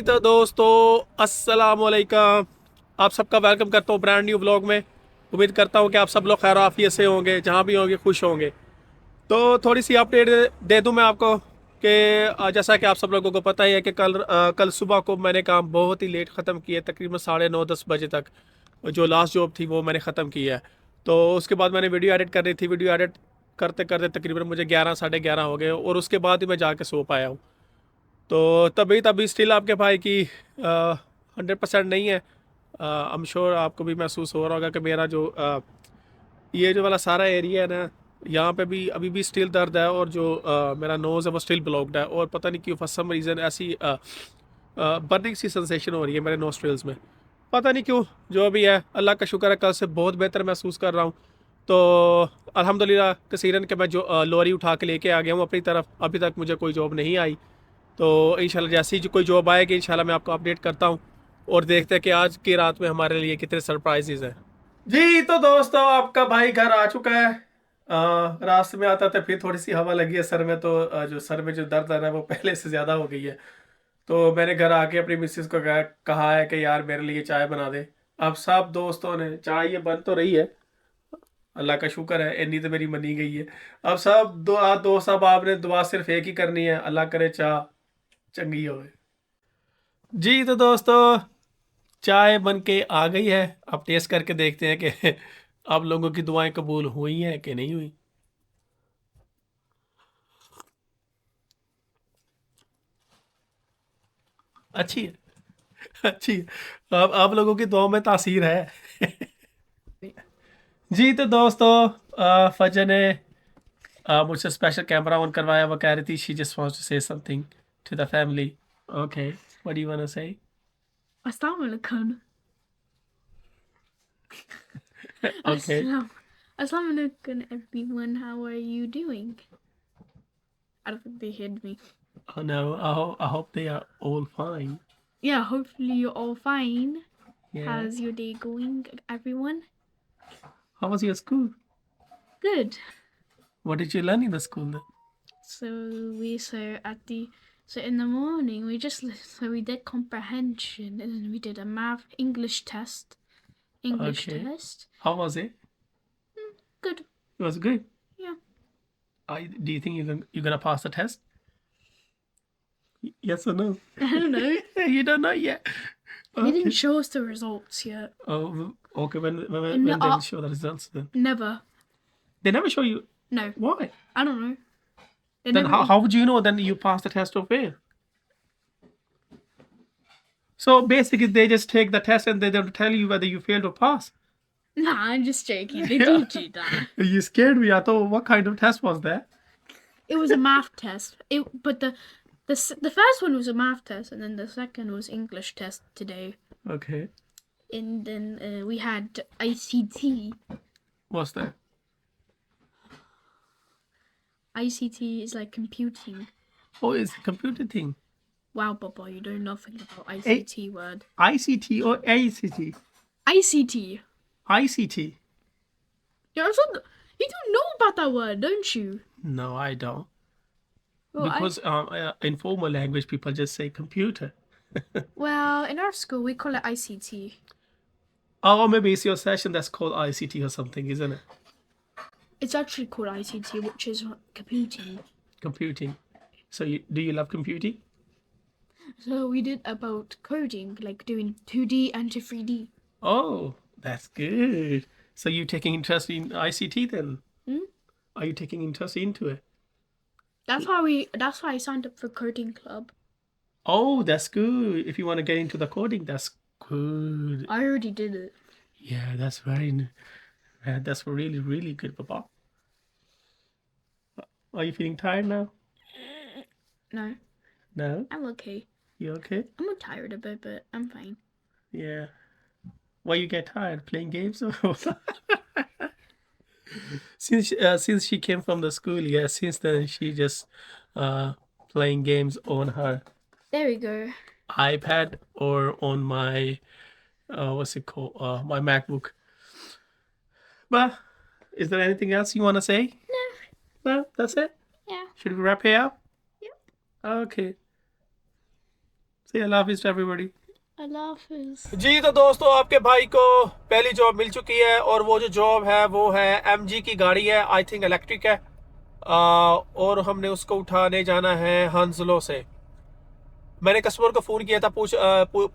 तो दोस्तों अस्सलाम वालेकुम। आप सबका वेलकम करता हूँ ब्रांड न्यू ब्लॉग में। उम्मीद करता हूँ कि आप सब लोग खैर आफियत से होंगे, जहाँ भी होंगे खुश होंगे। तो थोड़ी सी अपडेट दे दूँ मैं आपको कि जैसा कि आप सब लोगों को पता ही है कि कल सुबह को मैंने काम बहुत ही लेट ख़त्म किया, तकरीबन 9:30-10 बजे तक जो लास्ट जॉब थी वो मैंने ख़त्म की है। तो उसके बाद मैंने वीडियो एडिट करनी थी, वीडियो एडिट करते करते तकरीबन मुझे 11 साढ़े 11 हो गए और उसके बाद ही मैं जाके सो पाया हूँ। तो तभी तभी स्टिल आपके भाई की 100% नहीं है। आई एम श्योर आपको भी महसूस हो रहा होगा कि मेरा जो ये जो वाला सारा एरिया है ना, यहाँ पे भी अभी भी स्टिल दर्द है और जो मेरा नोज़ है वो स्टिल ब्लॉक्ड है और पता नहीं क्यों फॉर सम रीज़न ऐसी बर्निंग सी सेंसेशन हो रही है मेरे नोस्ट्रिल्स में। पता नहीं क्यों, जो भी है अल्लाह का शुक्र है कल से बहुत बेहतर महसूस कर रहा हूँ। तो अल्हम्दुलिल्लाह कसीरन के मैं जो लोरी उठा के लेके आ गया हूँ अपनी तरफ, अभी तक मुझे कोई जॉब नहीं आई। तो इंशाल्लाह जैसे ही जो कोई जॉब आएगी इंशाल्लाह मैं आपको अपडेट करता हूँ और देखते हैं कि आज की रात में हमारे लिए कितने सरप्राइजेज हैं। जी तो दोस्तों आपका भाई घर आ चुका है। रास्ते में आता था फिर थोड़ी सी हवा लगी है सर में, तो जो सर में जो दर्द है ना वो पहले से ज़्यादा हो गई है। तो मैंने घर आके अपनी मिसेस को कहा है कि यार मेरे लिए चाय बना दे। अब सब दोस्तों ने चाय ये बन तो रही है, अल्लाह का शुक्र है इन्नी तो मेरी मनी गई है। अब सब दोस्त अब आपने दुआ सिर्फ एक ही करनी है, अल्लाह करे चाह चंगी होवे। जी तो दोस्तों चाय बन के आ गई है। अब टेस्ट करके देखते हैं कि आप लोगों की दुआएं कबूल हुई हैं कि नहीं हुई। अच्छी है, अच्छी है। अब आप लोगों की दुआओं में तासीर है। जी तो दोस्तों फजर ने मुझसे स्पेशल कैमरा ऑन करवाया। वो कह रही थी she just wants to say something to the family. Okay, what do you want to say? Assalamu alaikum. Okay. Assalamu alaikum, everyone. How are you doing? I don't think they heard me. Oh no, I hope they are all fine. Yeah, hopefully you're all fine. Yeah. How's your day going, everyone? How was your school? Good. What did you learn in the school then? So in the morning we did comprehension and then we did a math English Okay. test. How was it? Good. It was good. Yeah. Do you think you're gonna pass the test? Yes or no? I don't know. You don't know yet. They didn't Okay. show us the results yet. Oh, okay. And When they will show the results then? never. They never show you. No. Why? I don't know. They Then never. how would you know then you passed the test or fail? So basically, they just take the test and they don't tell you whether you failed or passed. Nah, I'm just joking. They Yeah. do do that. You scared me. I thought, what kind of test was that? It was a math test. But the first one was a math test, and then the second was English test today. Okay. And then we had ICT. What's that? ICT is like computing. Oh, it's a computer thing. Wow, Papa, you know nothing about ICT word. ICT or ACT? ICT. ICT. You don't know about that word, don't you? No, I don't. Well, Because in formal language, people just say computer. well, in our school we call it ICT. Oh, maybe it's your session that's called ICT or something, isn't it? It's actually called ICT, which is computing. Computing. So do you love computing? So we did about coding, like doing 2D and to 3D. Oh, that's good. So you taking interest in ICT then? Hmm? Are you taking interest into it? That's why I signed up for coding club. Oh, that's good. If you want to get into the coding, that's good. I already did it. Yeah, that's really, really good, Papa. Are you feeling tired now? No, No? I'm okay. You okay? I'm tired a bit, but I'm fine. Yeah. Why you get tired? Playing games? Since she came from the school, yeah, since then she just playing games on her There we go. iPad or on my what's it called? My MacBook. But is there anything else you want to say? No. No, that's it. Yeah. Should we wrap here up? Yep. Okay. Say Allah Hafiz to everybody. Allah Hafiz. जी तो दोस्तों, आपके भाई को पहली job मिल चुकी है और वो जो जॉब है वो है MG की गाड़ी है, आई थिंक इलेक्ट्रिक है। और हमने उसको उठाने जाना है हंसलो से। मैंने कस्टमर को फ़ोन किया था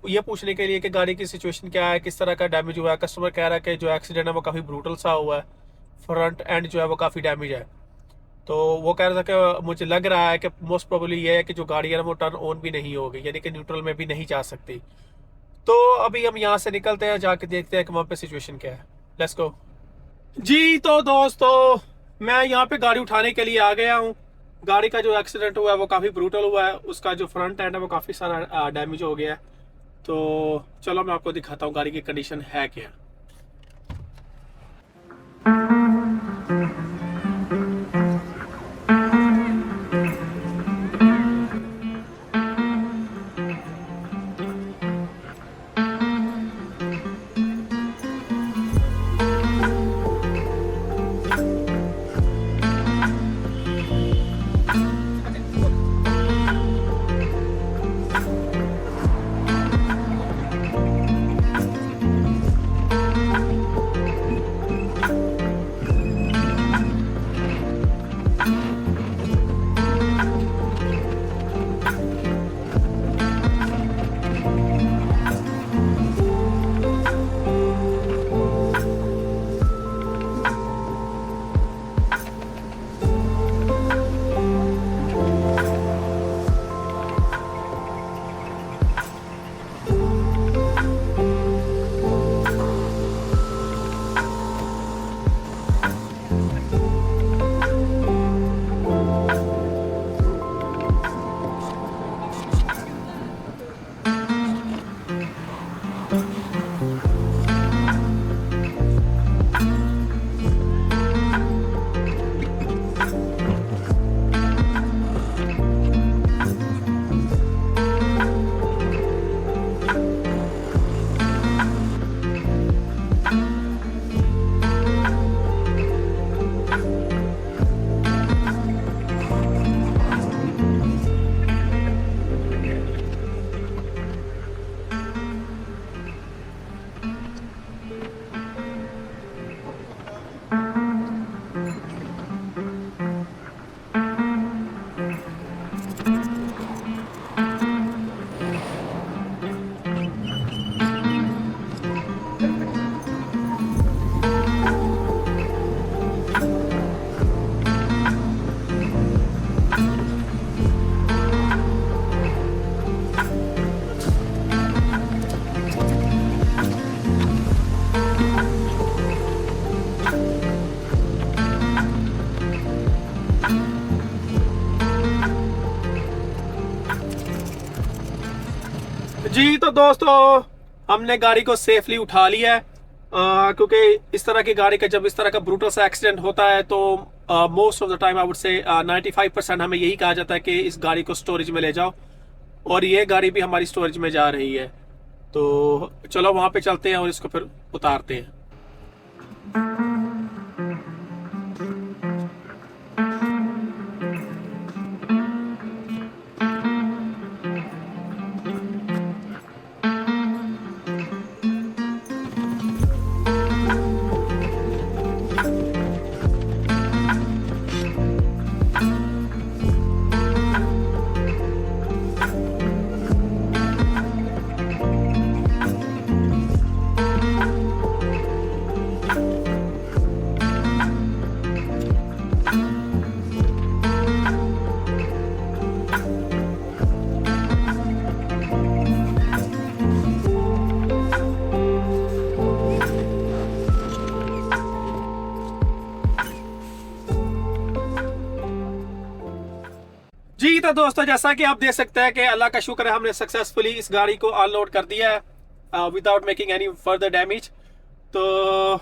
ये पूछने के लिए कि गाड़ी की सिचुएशन क्या है, किस तरह का डैमेज हुआ है। कस्टमर कह रहा है कि जो एक्सीडेंट है वो काफ़ी ब्रूटल सा हुआ है, फ्रंट एंड जो है वो काफ़ी डैमेज है। तो वो कह रहा था कि मुझे लग रहा है कि मोस्ट प्रोबेबली ये है कि जो गाड़ी है ना वो टर्न ऑन भी नहीं होगी, यानी कि न्यूट्रल में भी नहीं जा सकती। तो अभी हम यहाँ से निकलते हैं, जाके देखते हैं कि वहाँ पे सिचुएशन क्या है। Let's go. जी तो दोस्तों, मैं यहाँ पे गाड़ी उठाने के लिए आ गया हूँ। गाड़ी का जो एक्सीडेंट हुआ है वो काफ़ी ब्रूटल हुआ है, उसका जो फ्रंट एंड है वो काफ़ी सारा डैमेज हो गया है। तो चलो मैं आपको दिखाता हूँ गाड़ी की कंडीशन है क्या। जी तो दोस्तों, हमने गाड़ी को सेफली उठा लिया है। क्योंकि इस तरह की गाड़ी का जब इस तरह का ब्रूटल सा एक्सीडेंट होता है तो most of the time I would say 95% हमें यही कहा जाता है कि इस गाड़ी को स्टोरेज में ले जाओ, और ये गाड़ी भी हमारी स्टोरेज में जा रही है। तो चलो वहाँ पे चलते हैं और इसको फिर उतारते हैं। जी तो दोस्तों, जैसा कि आप देख सकते हैं कि अल्लाह का शुक्र है, हमने सक्सेसफुली इस गाड़ी को अनलोड कर दिया है without making any further damage. तो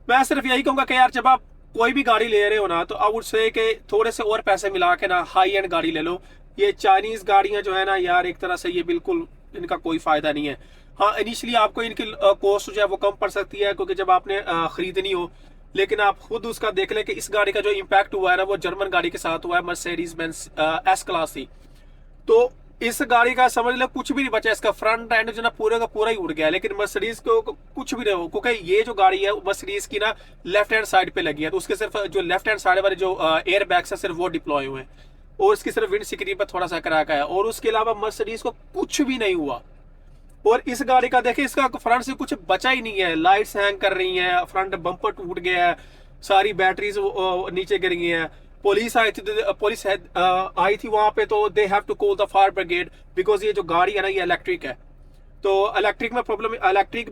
मैं सिर्फ यही कहूँगा कि यार, जब आप कोई भी गाड़ी ले रहे हो ना, तो आई वुड से कि थोड़े से और पैसे मिला के ना हाई एंड गाड़ी ले लो। ये चाइनीज़ गाड़ियाँ जो है ना यार, एक तरह से ये बिल्कुल इनका कोई फ़ायदा नहीं है। हाँ, इनिशियली आपको इनकी कॉस्ट जो है वो कम पड़ सकती है, क्योंकि जब आपने ख़रीदनी हो, लेकिन आप खुद उसका देख लें कि इस गाड़ी का जो इम्पैक्ट हुआ है ना, वो जर्मन गाड़ी के साथ हुआ है, मर्सिडीज बेंज एस क्लास थी। तो इस गाड़ी का समझ लो कुछ भी नहीं बचा, इसका फ्रंट एंड जो ना पूरे का पूरा ही उड़ गया, लेकिन मर्सिडीज को कुछ भी नहीं हो, क्योंकि ये जो गाड़ी है मर्सिडीज की ना लेफ्ट हैंड साइड पे लगी है, तो उसके सिर्फ जो लेफ्ट हैंड साइड वाले जो एयर बैग्स है सिर्फ वो डिप्लॉय हुए हैं, और इसकी सिर्फ विंड स्क्रीन पर थोड़ा सा क्रैक है, और उसके अलावा मर्सिडीज को कुछ भी नहीं हुआ। और इस गाड़ी का देखिए, इसका फ्रंट से कुछ बचा ही नहीं है, लाइट्स हैंग कर रही हैं, फ्रंट बम्पर टूट गया है, सारी बैटरीज नीचे गिर गई हैं। पुलिस आई थी, पुलिस आई थी वहां पे, तो they have to call the fire brigade, because ये जो गाड़ी है ना ये इलेक्ट्रिक है, तो इलेक्ट्रिक में प्रॉब्लम, इलेक्ट्रिक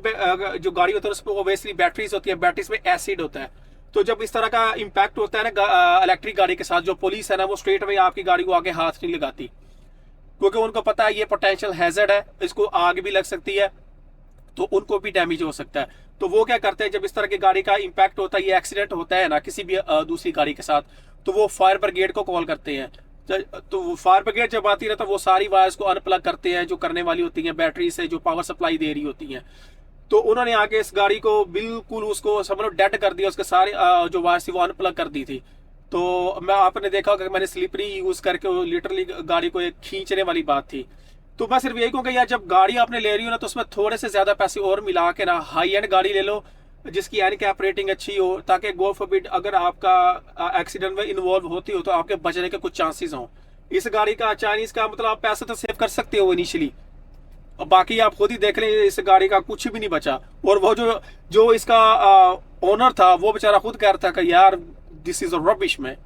जो गाड़ी होता है उसमें ओब्वियसली बैटरीज होती है, बैटरीज में एसिड होता है, तो जब इस तरह का इम्पैक्ट होता है ना इलेक्ट्रिक गाड़ी के साथ, जो पुलिस है ना वो स्ट्रेट अवे आपकी गाड़ी को आगे हाथ नहीं लगाती, क्योंकि उनको पता है ये पोटेंशियल हैजर्ड है, इसको आग भी लग सकती है, तो उनको भी डैमेज हो सकता है। तो वो क्या करते हैं, जब इस तरह की गाड़ी का इम्पैक्ट होता है, ये एक्सीडेंट होता है ना किसी भी दूसरी गाड़ी के साथ, तो वो फायर ब्रिगेड को कॉल करते हैं। तो फायर ब्रिगेड जब आती है तो वो सारी वायर्स को अनप्लग करते हैं जो करने वाली होती हैं बैटरी से, जो पावर सप्लाई दे रही होती हैं। तो उन्होंने आके इस गाड़ी को बिल्कुल उसको समझो डेड कर दिया, उसके सारे जो वायर्स थी वो अनप्लग कर दी थी। तो मैं आपने देखा कि मैंने स्लिपरी यूज करके लिटरली गाड़ी को एक खींचने वाली बात थी। तो मैं सिर्फ यही कहूँगा यार, जब गाड़ी आपने ले रही हो ना तो उसमें थोड़े से ज्यादा पैसे और मिला के ना हाई एंड गाड़ी ले लो, जिसकी एन कैप रेटिंग अच्छी हो, ताकि गो फॉरबिड अगर आपका एक्सीडेंट में इन्वॉल्व होती हो तो आपके बचने के कुछ चांसेस हों। इस गाड़ी का चाइनीज का मतलब आप पैसे तो सेव कर सकते हो इनिशियली, और बाकी आप खुद ही देख लें इस गाड़ी का कुछ भी नहीं बचा। और वो जो जो इसका ओनर था वो बेचारा खुद कह रहा था कि यार दिस इज रबिश, में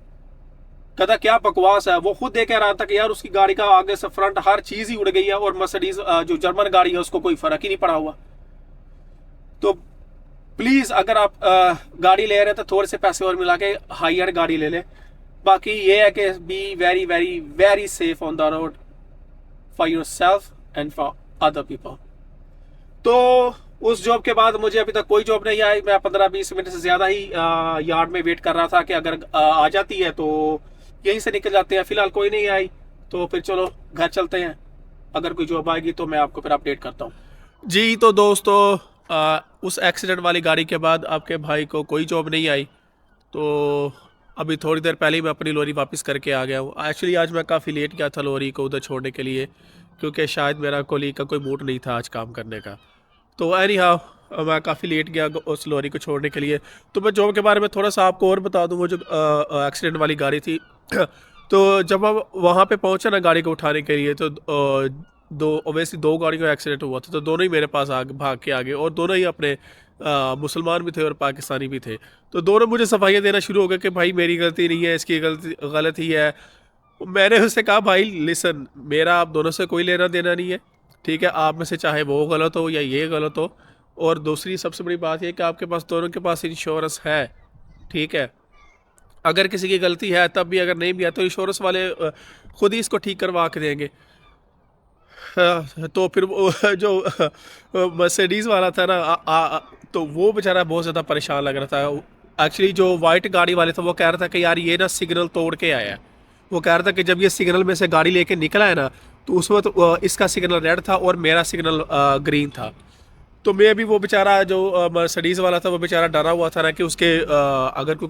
कहता क्या बकवास है, वो खुद देख कह रहा था कि यार उसकी गाड़ी का आगे से फ्रंट हर चीज ही उड़ गई है, और मर्सिडीज जो जर्मन गाड़ी है उसको कोई फर्क ही नहीं पड़ा हुआ। तो प्लीज अगर आप गाड़ी ले रहे हैं तो थोड़े से पैसे और मिला के हाई एंड गाड़ी ले लें। बाकी ये है कि be very very very safe on the road for your self and for other people. तो उस जॉब के बाद मुझे अभी तक कोई जॉब नहीं आई, मैं 15-20 मिनट से ज्यादा ही यार्ड में वेट कर रहा था कि अगर आ जाती है तो यहीं से निकल जाते हैं। फिलहाल कोई नहीं आई, तो फिर चलो घर चलते हैं, अगर कोई जॉब आएगी तो मैं आपको फिर अपडेट करता हूँ। जी तो दोस्तों, उस एक्सीडेंट वाली गाड़ी के बाद आपके भाई को कोई जॉब नहीं आई, तो अभी थोड़ी देर पहले ही मैं अपनी लॉरी वापस करके आ गया हूँ। एक्चुअली आज मैं काफ़ी लेट गया था लॉरी को उधर छोड़ने के लिए, क्योंकि शायद मेरा कोलीग का कोई मूड नहीं था आज काम करने का। तो एनी हाउ मैं काफ़ी लेट गया उस लॉरी को छोड़ने के लिए। तो मैं जॉब के बारे में थोड़ा सा आपको और बता दूँ, वो जो एक्सीडेंट वाली गाड़ी थी तो जब हम वहाँ पे पहुँचे ना गाड़ी को उठाने के लिए, तो ओवैसी दो गाड़ियों का एक्सीडेंट हुआ था, तो दोनों ही मेरे पास भाग के आ गए, और दोनों ही अपने मुसलमान भी थे और पाकिस्तानी भी थे। तो दोनों मुझे सफाइयाँ देना शुरू हो गए कि भाई मेरी गलती नहीं है, इसकी गलत ही है। मैंने उससे कहा भाई लिसन, मेरा आप दोनों से कोई लेना देना नहीं है, ठीक है, आप में से चाहे वो गलत हो या ये गलत हो। और दूसरी सबसे बड़ी बात यह कि आपके पास दोनों के पास इंश्योरेंस है, ठीक है, अगर किसी की गलती है तब भी, अगर नहीं भी है तो इंश्योरेंस वाले खुद ही इसको ठीक करवा के देंगे। तो फिर जो मर्सिडीज़ वाला था ना तो वो बेचारा बहुत ज़्यादा परेशान लग रहा था। एक्चुअली जो वाइट गाड़ी वाले थे वो कह रहा था कि यार ये ना सिग्नल तोड़ के आया है। वो कह रहा था कि जब ये सिग्नल में से गाड़ी लेके निकला है ना, तो उस वक्त इसका सिग्नल रेड था और मेरा सिग्नल ग्रीन था। तो मैं भी, वो बेचारा जो मर्सिडीज़ वाला था वो बेचारा डरा हुआ था ना कि उसके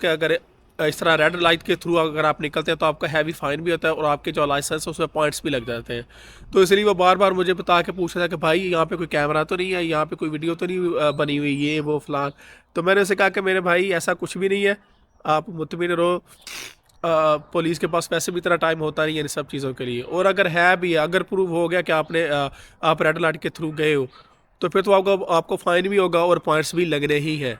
अगर इस तरह रेड लाइट के थ्रू अगर आप निकलते हैं तो आपका हैवी फाइन भी होता है, और आपके जो लाइसेंस है उसमें पॉइंट्स भी लग जाते हैं। तो इसलिए वो बार बार मुझे बता के पूछ रहा था कि भाई यहाँ पे कोई कैमरा तो नहीं है, यहाँ पे कोई वीडियो तो नहीं बनी हुई, ये वो फलान। तो मैंने उसे कहा कि मेरे भाई ऐसा कुछ भी नहीं है, आप मुतमिन रहो, पुलिस के पास वैसे भी इतना टाइम होता नहीं है इन सब चीज़ों के लिए, और अगर है भी, अगर प्रूव हो गया कि आप रेड लाइट के थ्रू गए हो तो फिर तो आपको फाइन भी होगा और पॉइंट्स भी लगने ही है।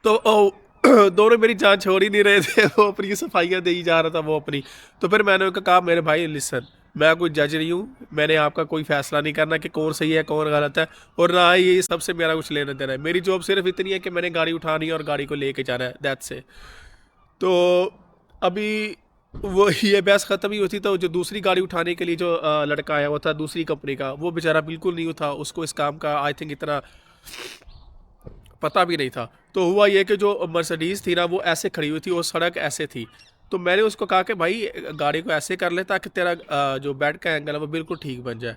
तो दोनों मेरी जान छोड़ ही नहीं रहे थे, वो अपनी सफाइयाँ दे ही जा रहा था वो अपनी। तो फिर मैंने उनका कहा मेरे भाई लिसन, मैं कोई जज नहीं हूँ, मैंने आपका कोई फैसला नहीं करना कि कौन सही है कौन गलत है, और ना ही ये सबसे मेरा कुछ लेना देना है। मेरी जॉब सिर्फ इतनी है कि मैंने गाड़ी उठानी है और गाड़ी को लेके जाना है, दैट्स से। तो अभी वो ये बहस ख़त्म ही होती, तो जो दूसरी गाड़ी उठाने के लिए जो लड़का आया हुआ था दूसरी कंपनी का, वो बेचारा बिल्कुल नहीं था, उसको इस काम का आई थिंक इतना पता भी नहीं था। तो हुआ ये कि जो मर्सिडीज़ थी ना वो ऐसे खड़ी हुई थी और सड़क ऐसे थी। तो मैंने उसको कहा कि भाई गाड़ी को ऐसे कर ले ताकि तेरा जो बैठ का एंगल है वो बिल्कुल ठीक बन जाए,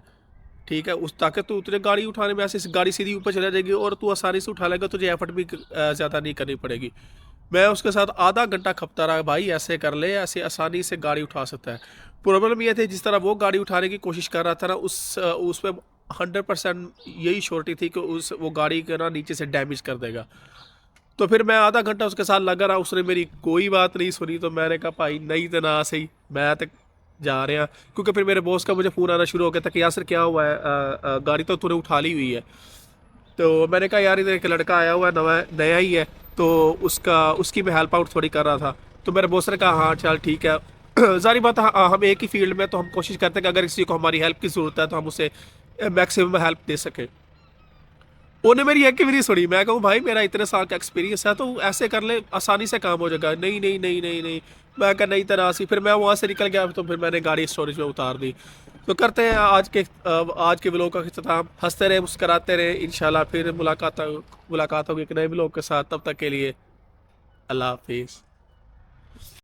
ठीक है, उस ताकि तू तुझे गाड़ी उठाने में ऐसे गाड़ी सीधी ऊपर चला जाएगी और तू आसानी से उठा लेगा, तुझे एफर्ट भी ज़्यादा नहीं करनी पड़ेगी। मैं उसके साथ आधा घंटा खपता रहा, भाई ऐसे कर ले, ऐसे आसानी से गाड़ी उठा सकता है। प्रॉब्लम ये थी, जिस तरह वो गाड़ी उठाने की कोशिश कर रहा था ना, उस पे 100% यही श्योरिटी थी कि वो गाड़ी को ना नीचे से डैमेज कर देगा। तो फिर मैं आधा घंटा उसके साथ लगा रहा, उसने मेरी कोई बात नहीं सुनी। तो मैंने कहा भाई नहीं तो ना सही, मैं तक जा रहे हैं। क्योंकि फिर मेरे बॉस का मुझे फ़ोन आना शुरू हो गया था कि यासर क्या हुआ है, गाड़ी तो तूने उठा ली हुई है। तो मैंने कहा यार इधर एक लड़का आया हुआ है, नया नया ही है, तो उसकी मैं हेल्प आउट थोड़ी कर रहा था। तो मेरे बॉस ने कहा हाँ चल ठीक है। सारी बात, हाँ हम एक ही फील्ड में, तो हम कोशिश करते हैं कि अगर किसी को हमारी हेल्प की ज़रूरत है तो हम उसे मैक्सिमम हेल्प दे सकें। उन्होंने मेरी एक भी नहीं सुनी। मैं कहूँ भाई मेरा इतने साल का एक्सपीरियंस है, तो ऐसे कर ले, आसानी से काम हो जाएगा। नहीं नहीं नहीं नहीं नहीं, मैं कहा नहीं तरह सी। फिर मैं वहाँ से निकल गया, तो फिर मैंने गाड़ी स्टोरेज में उतार दी। तो करते हैं आज के व्लॉग का इख्तिताम। हंसते रहे, मुस्कराते रहे, इंशाल्लाह फिर मुलाकात होगी एक नए व्लॉग के साथ। तब तक के लिए अल्लाह हाफिज़।